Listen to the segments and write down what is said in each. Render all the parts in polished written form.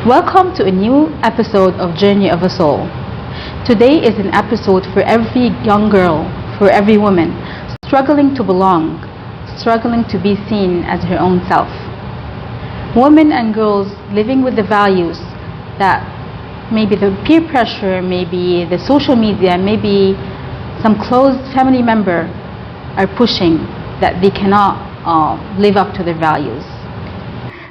Welcome to a new episode of Journey of a Soul. Today is an episode for every young girl, for every woman, struggling to belong, struggling to be seen as her own self. Women and girls living with the values that maybe the peer pressure, maybe the social media, maybe some close family member are pushing, that they cannot live up to their values.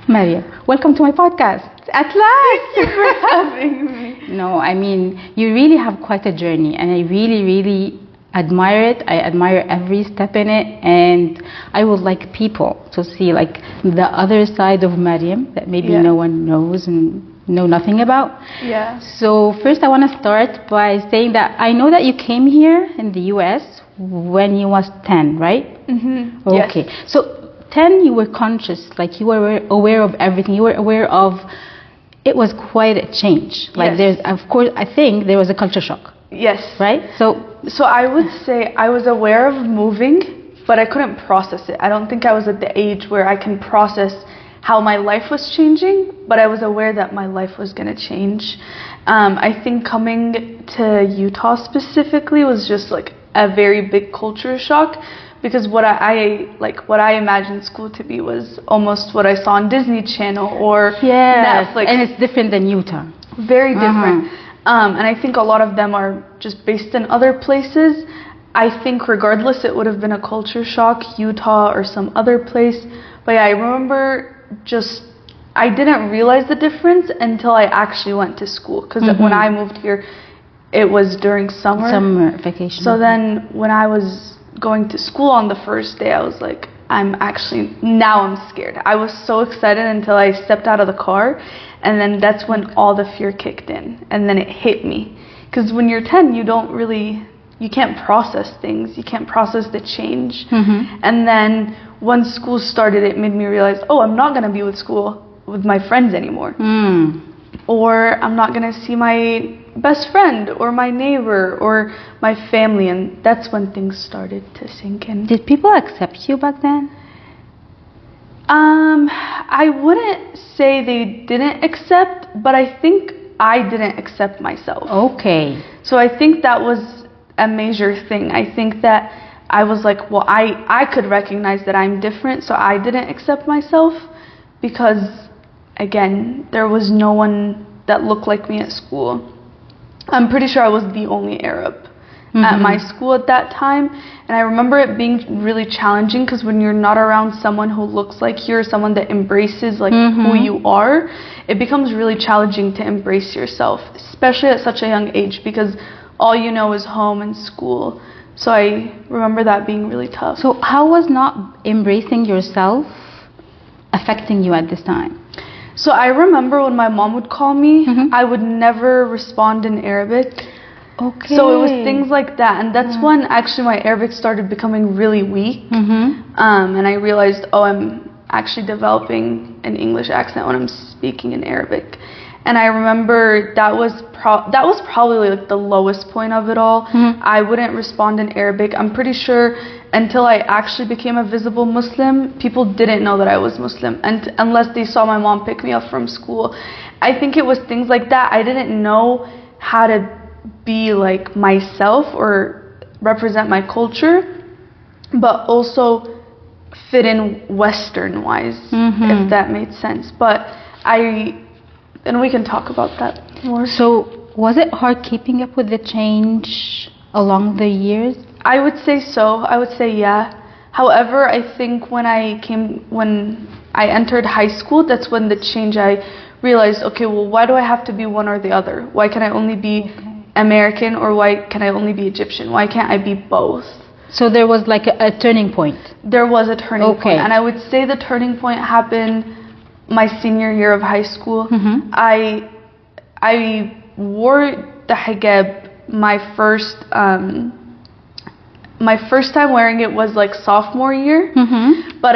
Mariam, welcome to my podcast. At last! Thank you for having me. No, I mean, you really have quite a journey, and I really admire it. I admire every step in it, and I would like people to see like the other side of Mariam that maybe no one knows and know nothing about. Yeah. So first I want to start by saying that I know that you came here in the US when you was 10, right? Mm-hmm. Okay. Yes. So 10, you were conscious, like you were aware of everything. You were aware of, it was quite a change. Like there's, of course, I think there was a culture shock. Yes. Right? So I would say I was aware of moving, but I couldn't process it. I don't think I was at the age where I can process how my life was changing, but I was aware that my life was going to change. I think coming to Utah specifically was just like a very big culture shock, because what I imagined school to be was almost what I saw on Disney Channel or Netflix. And it's different than Utah. Very different. And I think a lot of them are just based in other places. I think regardless, it would have been a culture shock, Utah or some other place. But yeah, I remember I didn't realize the difference until I actually went to school. Because when I moved here, it was during summer vacation. So then when I was going to school on the first day, I was like, I'm scared. I was so excited until I stepped out of the car, and then that's when all the fear kicked in, and then it hit me. Because when you're 10, you can't process things, you can't process the change. And then when school started, it made me realize, I'm not going to be with my friends anymore. Or I'm not going to see my best friend or my neighbor or my family, and that's when things started to sink in. Did people accept you back then? I wouldn't say they didn't accept, but I think I didn't accept myself. Okay. So I think that was a major thing. I think that I was like, well, I could recognize that I'm different, so I didn't accept myself because, again, there was no one that looked like me at school. I'm pretty sure I was the only Arab at my school at that time, and I remember it being really challenging because when you're not around someone who looks like you or someone that embraces like who you are, it becomes really challenging to embrace yourself, especially at such a young age, because all you know is home and school. So I remember that being really tough. So how was not embracing yourself affecting you at this time? So I remember when my mom would call me, I would never respond in Arabic. Okay. So it was things like that, and that's when actually my Arabic started becoming really weak. And I realized, I'm actually developing an English accent when I'm speaking in Arabic. And I remember that was probably like the lowest point of it all. I wouldn't respond in Arabic. I'm pretty sure until I actually became a visible Muslim, people didn't know that I was Muslim, and unless they saw my mom pick me up from school. I think it was things like that. I didn't know how to be like myself or represent my culture, but also fit in Western wise, if that made sense. But and we can talk about that more. So was it hard keeping up with the change along the years? I would say so. I would say yeah. However, I think when I entered high school, that's when the change, I realized, okay, well, why do I have to be one or the other? Why can I only be American, or why can I only be Egyptian? Why can't I be both? So there was like a turning point. There was a turning point, and I would say the turning point happened my senior year of high school. I wore the hijab my first time wearing it was like sophomore year, but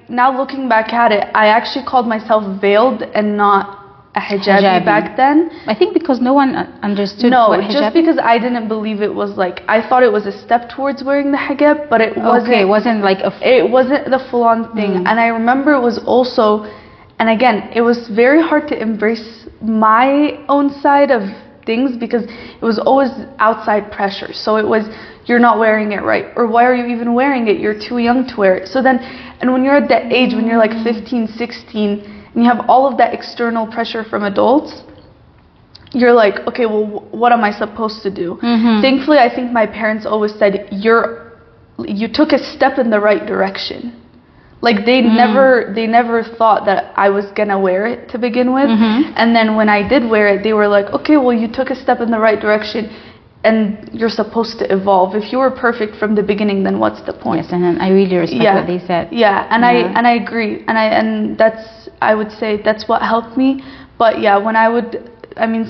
now looking back at it, I actually called myself veiled and not a hijabi back then. I think because no one understood what hijab. Just because I didn't believe it was like, I thought it was a step towards wearing the hijab, but it wasn't. Okay, it wasn't like it wasn't the full-on thing. And I remember it was also And again, it was very hard to embrace my own side of things because it was always outside pressure. So it was, you're not wearing it right, or why are you even wearing it? You're too young to wear it. So then, and when you're at that age, when you're like 15, 16, and you have all of that external pressure from adults, you're like, okay, well, what am I supposed to do? Thankfully, I think my parents always said, you took a step in the right direction. Like they never thought that I was gonna wear it to begin with. And then when I did wear it, they were like, okay, well, you took a step in the right direction and you're supposed to evolve. If you were perfect from the beginning, then what's the point? Yes, and then I really respect what they said. Yeah, and I agree. And that's, I would say that's what helped me. But yeah,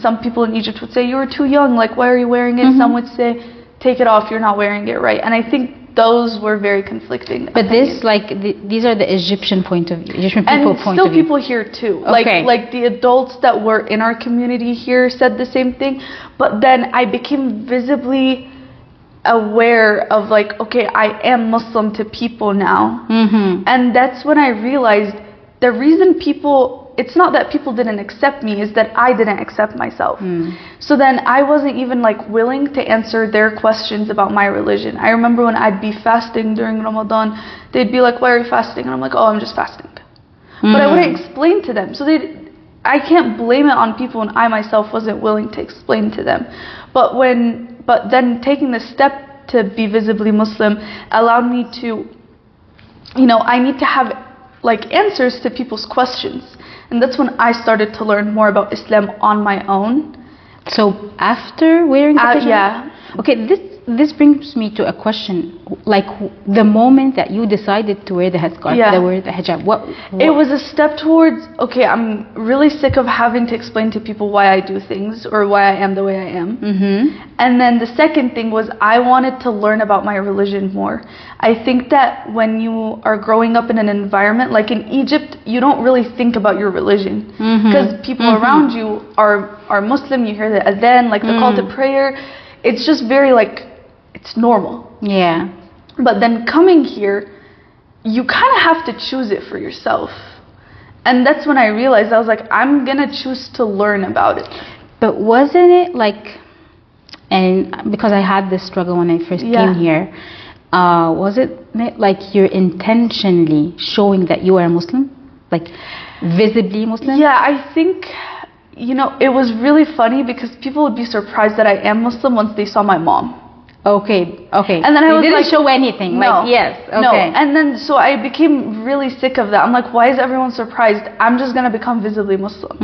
some people in Egypt would say, you were too young, like why are you wearing it? Some would say, take it off, you're not wearing it right. And I think those were very conflicting. But opinions. These are the Egyptian point of view, Egyptian people point of view. And still people here too. Okay. Like the adults that were in our community here said the same thing. But then I became visibly aware of like, okay, I am Muslim to people now. And that's when I realized the reason it's not that people didn't accept me, is that I didn't accept myself. So then I wasn't even like willing to answer their questions about my religion. I remember when I'd be fasting during Ramadan, they'd be like, why are you fasting? And I'm like, oh, I'm just fasting. But I wouldn't explain to them. So I can't blame it on people when I myself wasn't willing to explain to them. But then taking the step to be visibly Muslim allowed me to, I need to have like answers to people's questions. And that's when I started to learn more about Islam on my own. So after wearing the hijab? Yeah. Okay, this brings me to a question. Like the moment that you decided to wear the headscarf, to wear the hijab, what? It was a step towards, okay, I'm really sick of having to explain to people why I do things or why I am the way I am. And then the second thing was I wanted to learn about my religion more. I think that when you are growing up in an environment, like in Egypt, you don't really think about your religion. Because people around you are Muslim, you hear the adhan, like the call to prayer. It's just very like, it's normal. Yeah. But then coming here, you kind of have to choose it for yourself. And that's when I realized, I was like, I'm going to choose to learn about it. But wasn't it like, and because I had this struggle when I first came here, was it like you're intentionally showing that you are a Muslim? Like visibly Muslim? Yeah, I think, it was really funny because people would be surprised that I am Muslim once they saw my mom. Okay. And then I didn't show anything. No, like, yes. Okay. No. And then so I became really sick of that. I'm like, why is everyone surprised? I'm just gonna become visibly Muslim.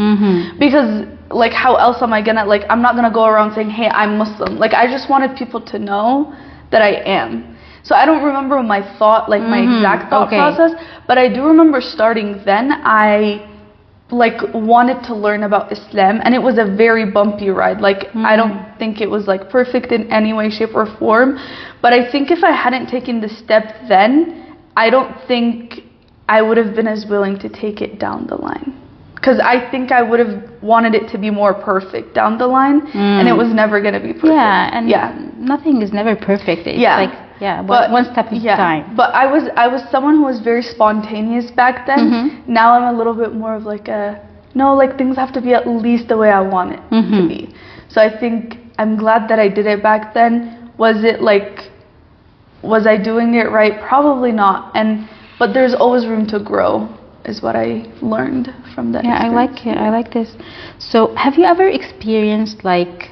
Because like, how else am I gonna, like, I'm not gonna go around saying, hey, I'm Muslim. Like, I just wanted people to know that I am. So I don't remember my thought, like my exact thought process, but I do remember starting then. I like wanted to learn about Islam, and it was a very bumpy ride. Like I don't think it was like perfect in any way, shape or form, but I think if I hadn't taken the step then, I don't think I would have been as willing to take it down the line. Because I think I would have wanted it to be more perfect down the line, and it was never going to be perfect. Yeah, and nothing is never perfect. It's but one step at a time. But I was someone who was very spontaneous back then. Now I'm a little bit more of like things have to be at least the way I want it to be. So I think I'm glad that I did it back then. Was I doing it right? Probably not. But there's always room to grow, is what I learned from that experience. I like this. So have you ever experienced, like,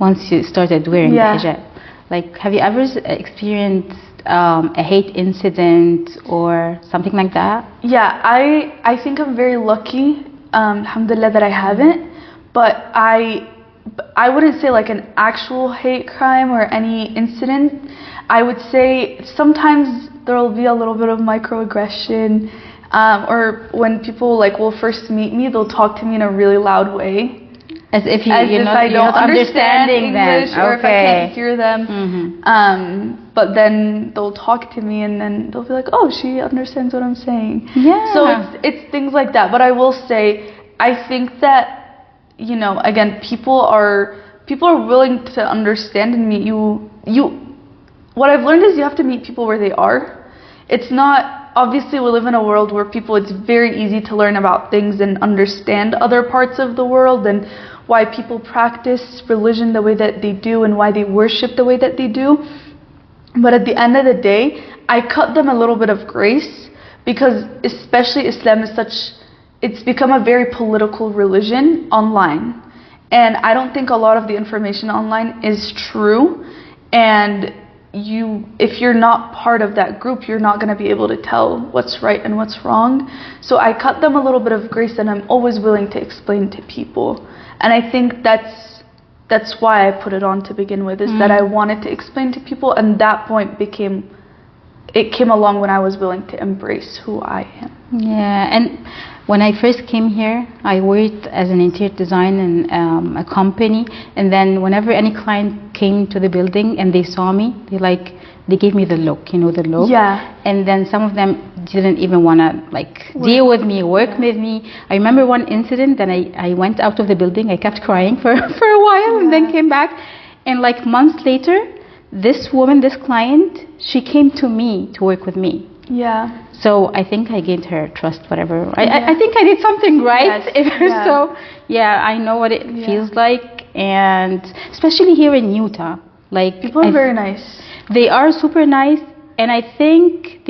once you started wearing the hijab, like, have you ever experienced a hate incident or something like that? Yeah, I think I'm very lucky, alhamdulillah, that I haven't. But I wouldn't say like an actual hate crime or any incident. I would say sometimes there will be a little bit of microaggression, or when people like will first meet me, they'll talk to me in a really loud way. As if I don't understand English or if I can't hear them. But then they'll talk to me and then they'll be like, oh, she understands what I'm saying. Yeah. So it's things like that. But I will say, I think that, again, people are willing to understand and meet you. What I've learned is you have to meet people where they are. It's not obviously we live in a world where it's very easy to learn about things and understand other parts of the world and why people practice religion the way that they do and why they worship the way that they do. But at the end of the day, I cut them a little bit of grace, because especially Islam is it's become a very political religion online. And I don't think a lot of the information online is true. And if you're not part of that group, you're not going to be able to tell what's right and what's wrong. So I cut them a little bit of grace, and I'm always willing to explain to people. And I think that's why I put it on to begin with, is that I wanted to explain to people, and that point came along when I was willing to embrace who I am. Yeah, and when I first came here, I worked as an interior design in a company, and then whenever any client came to the building and they saw me, they gave me the look, the look. Yeah. And then some of them didn't even want to deal with me, work with me. I remember one incident that I went out of the building. I kept crying for a while, and then came back, and months later, this woman, this client, she came to me to work with me. Yeah. So I think I gained her trust, whatever. I think I did something right. Yes. So yeah, I know what it feels like, and especially here in Utah, people are very nice. They are super nice, and I think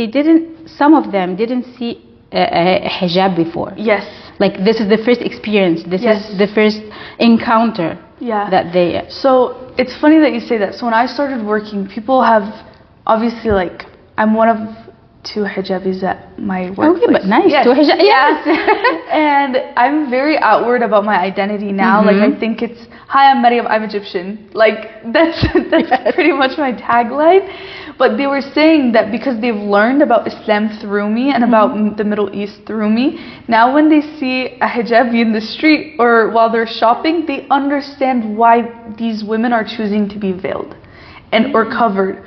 some of them didn't see a hijab before. Yes. This is the first experience. This is the first encounter. Yeah. That they. So it's funny that you say that. So when I started working, people have obviously I'm one of 2 hijabis at my workplace. Okay, but nice. Yes. 2 hijabis. Yes. And I'm very outward about my identity now. I think it's, hi, I'm Mariam, I'm Egyptian. That's pretty much my tagline. But they were saying that because they've learned about Islam through me and about the Middle East through me, now when they see a hijabi in the street or while they're shopping, they understand why these women are choosing to be veiled or covered.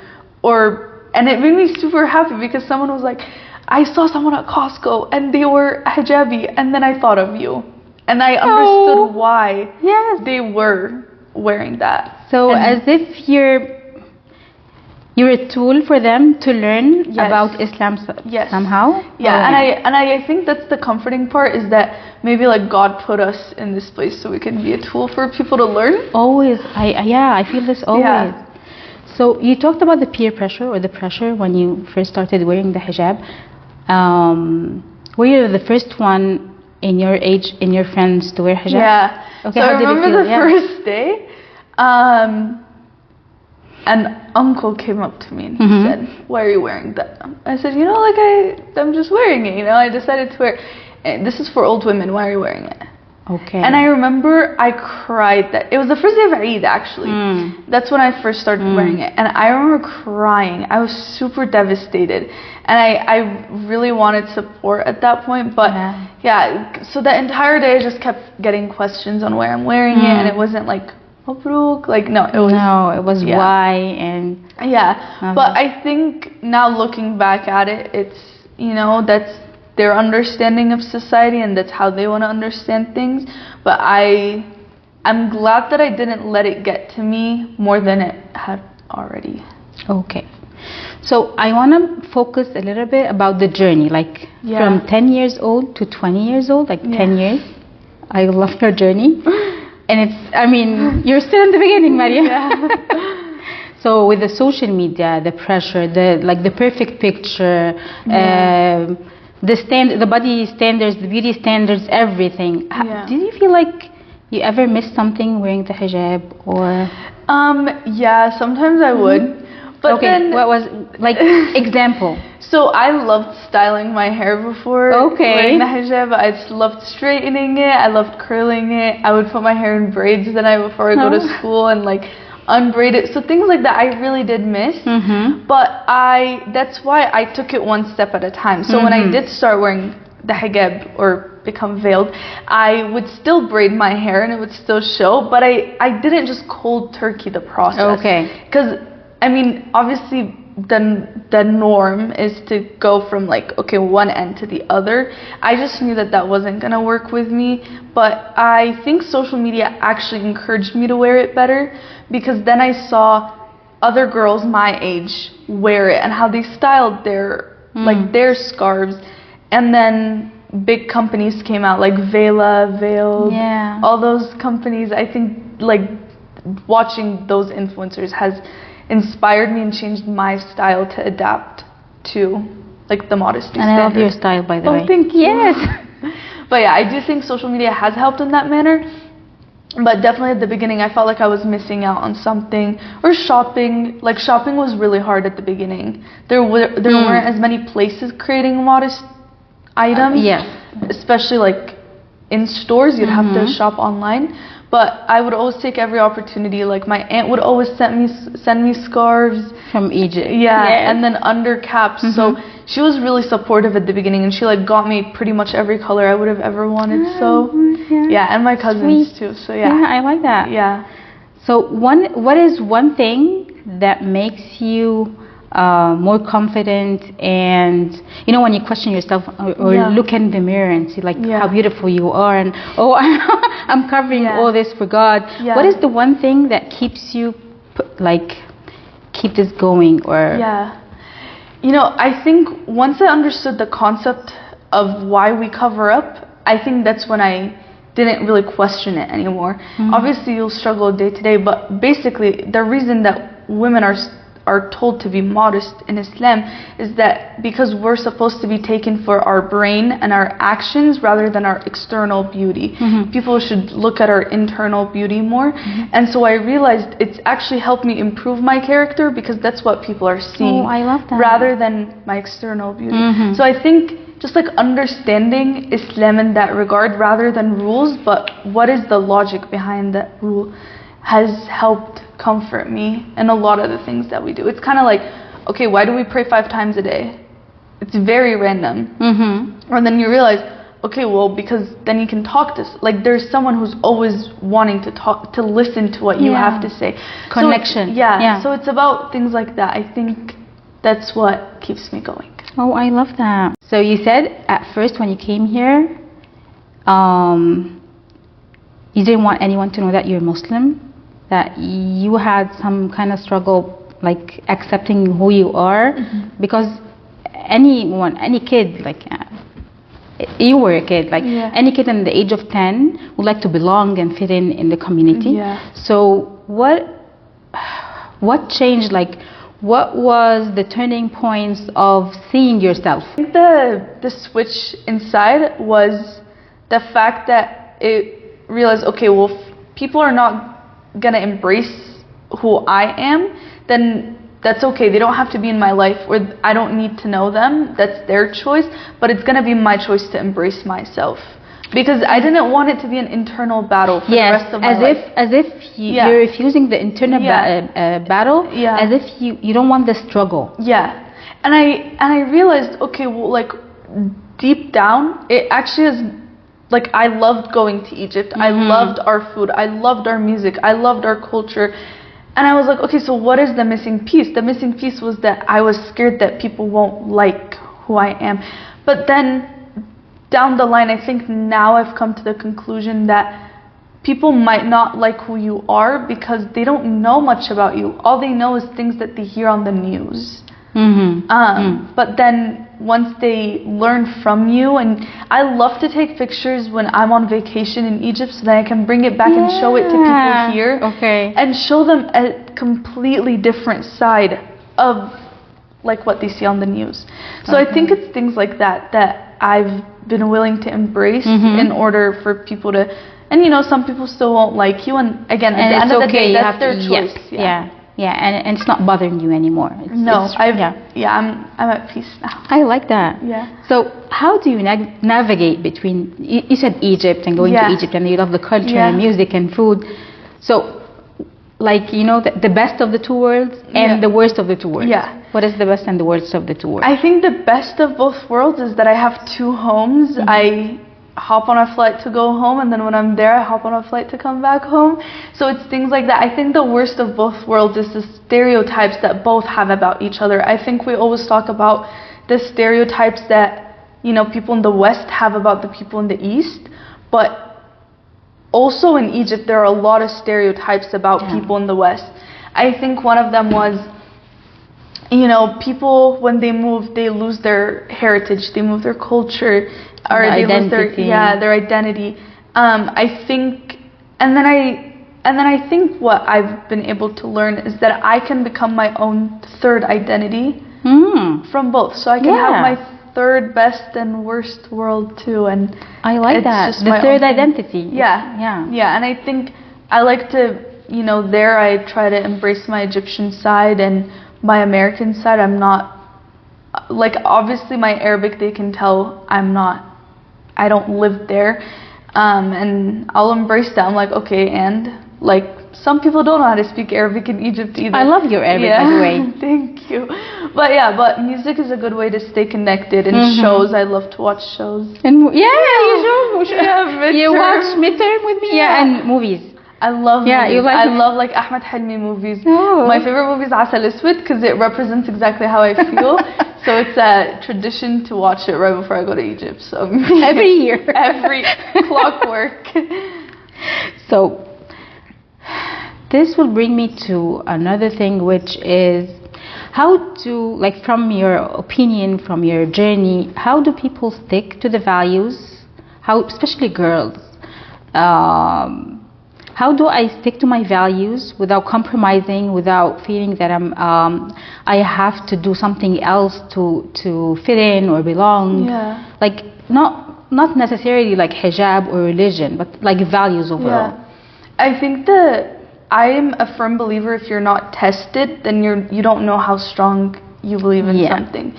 And it made me super happy, because someone was like, I saw someone at Costco and they were a hijabi, and then I thought of you. And I understood why they were wearing that. So as if you're a tool for them to learn about Islam somehow. Yeah, and I think that's the comforting part, is that maybe God put us in this place so we can be a tool for people to learn. Always, I feel this always. Yeah. So you talked about the peer pressure, or the pressure when you first started wearing the hijab. Were you the first one in your age, in your friends, to wear hijab? Yeah. Okay, so I remember the first day, an uncle came up to me and he said, why are you wearing that? I said, I'm just wearing it, I decided to wear it. This is for old women, why are you wearing it? Okay. And I remember I cried. It was the first day of Eid, actually. That's when I first started wearing it. And I remember crying. I was super devastated. And I really wanted support at that point. But so that entire day I just kept getting questions on why I'm wearing it. And it wasn't Mabruk. It was why. And but I think now looking back at it, it's, that's their understanding of society, and that's how they want to understand things. But I'm glad that I didn't let it get to me more than it had already. Okay. So I want to focus a little bit about the journey, from 10 years old to 20 years old, 10 years. I love your journey. And you're still in the beginning, Mariam. So with the social media, the pressure, the perfect picture, the body standards, the beauty standards, everything. Did you feel like you ever missed something wearing the hijab, or? Sometimes I would. But then, what was example? So I loved styling my hair before wearing the hijab. I just loved straightening it. I loved curling it. I would put my hair in braids the night before I go to school and unbraid it. So things like that I really did miss. But that's why I took it one step at a time. So when I did start wearing the hijab or become veiled, I would still braid my hair and it would still show, but I didn't just cold turkey the process. Because obviously the norm is to go from one end to the other. I just knew that wasn't gonna work with me. But I think social media actually encouraged me to wear it better, because then I saw other girls my age wear it and how they styled their like their scarves, and then big companies came out like Vela, Veiled, all those companies. I think like watching those influencers has inspired me and changed my style to adapt to like the modesty standard. And I love your style, by the way. Oh, thank you. Yes. But yeah, I do think social media has helped in that manner. But definitely at the beginning, I felt like I was missing out on something. Or shopping. Like, shopping was really hard at the beginning. There weren't as many places creating modest items. Yes. Especially, like, in stores, you'd have to shop online. But I would always take every opportunity. Like, my aunt would always send me scarves. From Egypt. Yeah, and then under caps. So she was really supportive at the beginning, and she like got me pretty much every color I would have ever wanted. So yeah, and my cousins too. So yeah, I like that. Yeah. So what is one thing that makes you more confident, and you know, when you question yourself or look in the mirror and see like how beautiful you are, and I'm covering all this for God. What is the one thing that keeps you keep this going? Or you know, I think once I understood the concept of why we cover up, I think that's when I didn't really question it anymore. Obviously you'll struggle day to day, but basically the reason that women are told to be modest in Islam is that because we're supposed to be taken for our brain and our actions rather than our external beauty. People should look at our internal beauty more. And so I realized it's actually helped me improve my character because that's what people are seeing. Oh, I love that. Rather than my external beauty. So I think just like understanding Islam in that regard rather than rules, but what is the logic behind that rule, has helped comfort me in a lot of the things that we do. It's kind of like, okay, why do we pray 5 times a day? It's very random. Or then you realize, okay, well, because then you can talk to, like, there's someone who's always wanting to talk, to listen to what you have to say. Connection. So, so it's about things like that. I think that's what keeps me going. Oh, I love that. So you said at first when you came here, you didn't want anyone to know that you're Muslim, that you had some kind of struggle like accepting who you are, because any kid, like you were a kid, like any kid in the age of 10 would like to belong and fit in the community. So what changed? Like, what was the turning points of seeing yourself? I think the switch inside was the fact that it realized, okay, well, if people are not gonna embrace who I am, then that's okay. They don't have to be in my life, or I don't need to know them. That's their choice, but it's gonna be my choice to embrace myself. Because I didn't want it to be an internal battle for the rest of my life. As if you're refusing the internal battle, as if you don't want the struggle. And I realized, okay, well, like deep down, it actually is. Like, I loved going to Egypt. I loved our food. I loved our music. I loved our culture. And I was like, okay, so what is the missing piece? The missing piece was that I was scared that people won't like who I am. But then down the line, I think now I've come to the conclusion that people might not like who you are because they don't know much about you. All they know is things that they hear on the news. But then once they learn from you, and I love to take pictures when I'm on vacation in Egypt so that I can bring it back and show it to people here, and show them a completely different side of like what they see on the news. So I think it's things like that that I've been willing to embrace in order for people to, and you know, some people still won't like you, and again, at the end of the day, that's their choice. And it's not bothering you anymore. I'm at peace now. I like that. So how do you navigate between, you said Egypt and going to Egypt, and you love the culture and music and food. So, like, you know, the best of the two worlds and the worst of the two worlds. What is the best and the worst of the two worlds? I think the best of both worlds is that I have 2 homes. I hop on a flight to go home, and then when I'm there I hop on a flight to come back home. So it's things like that. I think the worst of both worlds is the stereotypes that both have about each other. I think we always talk about the stereotypes that, you know, people in the West have about the people in the East, but also in Egypt there are a lot of stereotypes about people in the West. I think one of them was you know, people when they move, they lose their heritage, they move their culture, or they lose their identity. I think, and then I think what I've been able to learn is that I can become my own third identity from both. So I can have my third best and worst world too, and I like that, the third identity. Yeah, and I think I like to, you know, there I try to embrace my Egyptian side and my American side. I'm not, like, obviously my Arabic, they can tell I don't live there, and I'll embrace that. I'm like, okay, and like some people don't know how to speak Arabic in Egypt either. I love your Arabic, by the way. Thank you. But music is a good way to stay connected, and shows, I love to watch shows. And you watch Midterm with me? Yeah, and movies. I love movies. You like I love like Ahmed Helmi movies. Oh. My favorite movie is Assal Eswed because it represents exactly how I feel. So it's a tradition to watch it right before I go to Egypt. So every year, every clockwork. So this will bring me to another thing, which is how to, like, from your opinion, from your journey, how do people stick to the values? How, especially girls. How do I stick to my values without compromising, without feeling that I have to do something else to fit in or belong? Yeah. Like not necessarily like hijab or religion, but like values overall. Yeah. I think that I am a firm believer if you're not tested, then you don't know how strong you believe in something.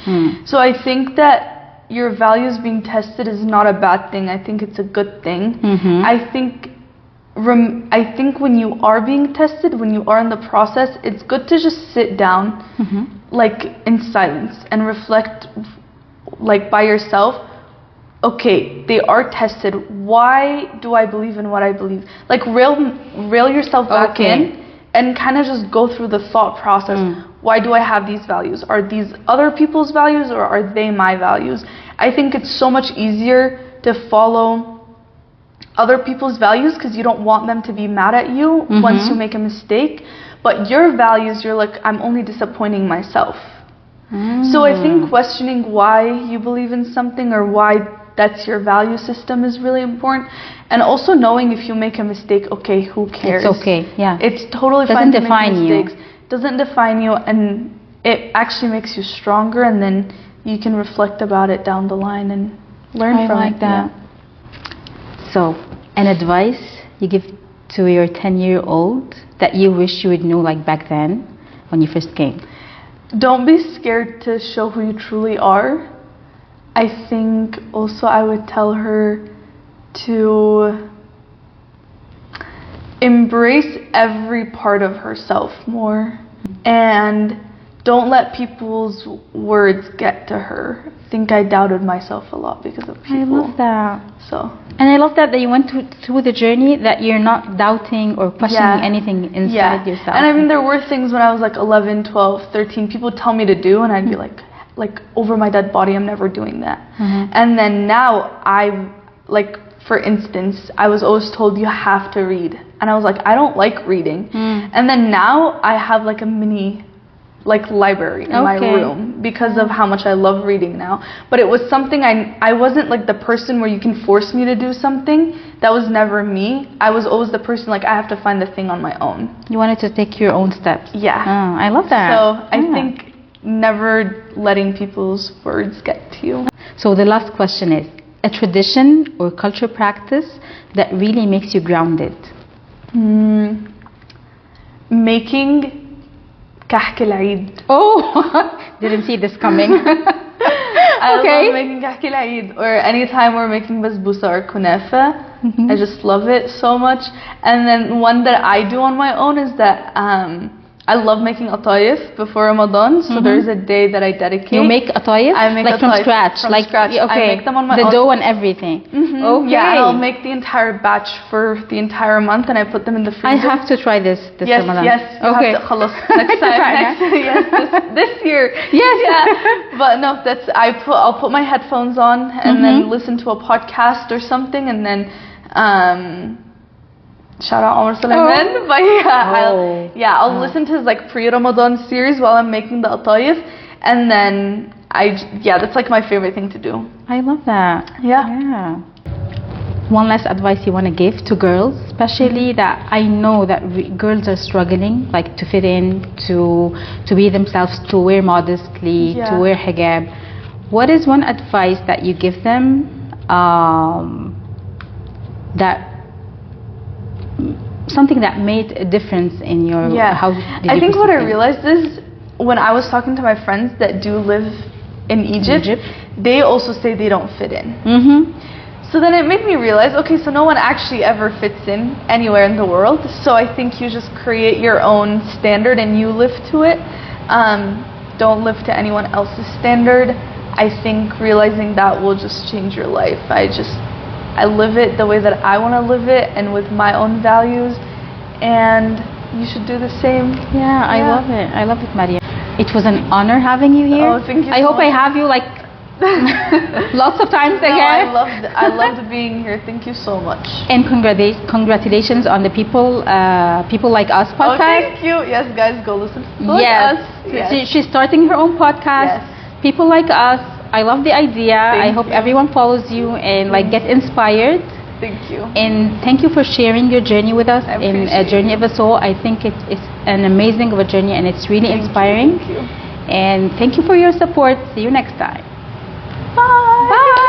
So I think that your values being tested is not a bad thing. I think it's a good thing. I think when you are being tested, when you are in the process, it's good to just sit down, like in silence, and reflect, like by yourself. Okay, they are tested. Why do I believe in what I believe? Like reel yourself back in, and kind of just go through the thought process. Why do I have these values? Are these other people's values, or are they my values? I think it's so much easier to follow other people's values because you don't want them to be mad at you once you make a mistake. But your values, you're like, I'm only disappointing myself. So I think questioning why you believe in something or why that's your value system is really important. And also knowing if you make a mistake, okay, who cares? It's okay, yeah. It's totally fine to make mistakes. Doesn't define you, and it actually makes you stronger, and then you can reflect about it down the line and learn from it. I like that. So, an advice you give to your 10-year-old that you wish you would know, like back then when you first came? Don't be scared to show who you truly are. I think also I would tell her to embrace every part of herself more, and don't let people's words get to her. I think I doubted myself a lot because of people. I love that. And I love that you went through the journey, that you're not doubting or questioning anything inside yourself. And I mean, there were things when I was like 11, 12, 13, people tell me to do, and I'd be like over my dead body, I'm never doing that. And then now for instance, I was always told you have to read, and I was like, I don't like reading. And then now I have like a mini library in my room because of how much I love reading now. But it was something I wasn't like the person where you can force me to do something. That was never me. I was always the person like I have to find the thing on my own. You wanted to take your own steps. Yeah. I love that. So I think never letting people's words get to you. So the last question is, a tradition or cultural practice that really makes you grounded? Making كحك العيد. Oh, didn't see this coming. I love making كحك العيد, or anytime we're making Basbousa or Kunafa. I just love it so much. And then one that I do on my own is that I love making Atayef before Ramadan. So there's a day that I dedicate. You make Atayef? I make from scratch? From scratch. I make them on my own. The dough and everything. Okay. Yeah, and I'll make the entire batch for the entire month, and I put them in the freezer. I have to try this Ramadan. Yes. Okay. Next time. This year. Yes. Yeah. But no, I'll put my headphones on and then listen to a podcast or something, and then Shout out Omar Sulaiman. But yeah, I'll listen to his like pre-Ramadan series while I'm making the Atayef, and then that's like my favorite thing to do. I love that. Yeah. One last advice you want to give to girls, especially that I know that girls are struggling, like to fit in, to be themselves, to wear modestly, to wear hijab. What is one advice that you give them something that made a difference in your how did you I think what I perceive realized is when I was talking to my friends that do live in Egypt, they also say they don't fit in. So then it made me realize, okay, so no one actually ever fits in anywhere in the world. So I think you just create your own standard and you live to it. Don't live to anyone else's standard. I think realizing that will just change your life. I live it the way that I want to live it and with my own values, and you should do the same. I love it, Mariam. It was an honor having you here. Thank you. I hope I have you like lots of times again. I loved being here. Thank you so much. And congratulations on the people like us podcast. Thank you. Yes, guys, go listen. She's starting her own podcast. People like us. I love the idea. I hope everyone follows you and like get inspired. Thank you. And thank you for sharing your journey with us in A Journey of a Soul. I think it's an amazing of a journey and it's really inspiring. Thank you. And thank you for your support. See you next time. Bye. Bye.